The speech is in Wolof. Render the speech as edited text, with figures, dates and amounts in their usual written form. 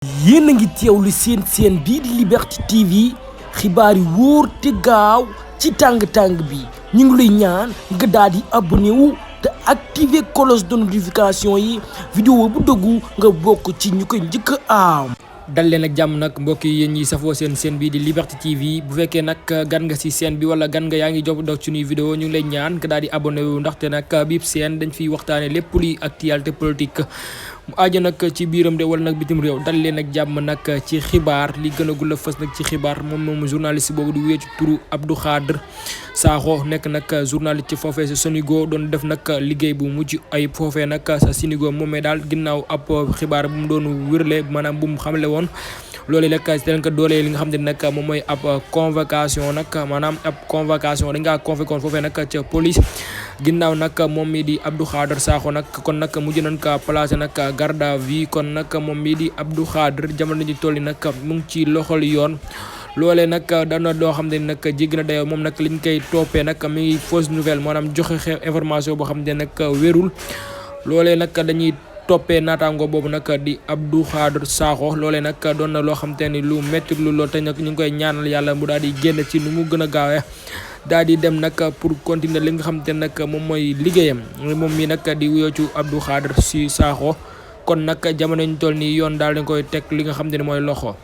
yéen a ngi teewlu seen bii di Liberté TV xibaar yi wóor te gaaw ci tàng-tàng bi ñu ngi lay ñaan nga daal di abonné wu te activer cloche de notification yi vidéo bu dëggu nga bokk ci ñu koy njëkk a am. dal leen ak jàmm nag mbokk yi yéen ñi safoo seen bii di Liberté TV bu fekkee nag gan nga si seen bi wala gan nga yaa ngi job dog suñuy vidéo ñu ngi lay ñaan nga daal di abonné wu ndaxte nag biib seen dañ fiy waxtaane lépp luy actualité politique mu aajo nag ci biiram de wala nag bitim réew dal leen ak jàmm nag ci xibaar li gën a gula fës nag ci xibaar moom journaliste boobu di wéy ci turu Abdou Khadre Sakho nekk nag journaliste ci foofee sa Sénégal doon def nag liggéey bu mujj ay foofee nag sa Sénégal moom mee daal ginnaaw ab xibaar bu mu doon wérle maanaam bu mu xamle woon loolu nag dañ ko doolee li nga xam ne nag moom mooy ab convocation nag maanaam ab convocation dañ ngaa convoqué woon foofee nag ca police ginnaaw nag moom mii di Abdou Khadre Sakho nag kon nag mujj nañ ko placé nag garde à vue kon nag moom mii di Abdou Khadre jamono ji toll nag mu ngi ci loxol yoon loolee nag dana doo xam ne nag jéggi na dayoo moom nag liñ koy toppee nag mi ngi fausse nouvelle maanaam joxe information boo xam ne nag wérul loolee nag dañuy toppee naataango boobu nag di Abdou Khadre Sakho loolee nag doon na loo xam te ni lu métti lu lool te nag ñu ngi koy ñaanal yàlla mu daal di génn ci nu mu gën a gaawee daal di dem nag pour continuer li nga xam te nag moom mooy liggéeyam moom mii nag di wuyoo ci Abdou Khadre si Sakho kon nag jamono ñu toll nii yoon daal dañ koy teg li nga xam te ne mooy loxo.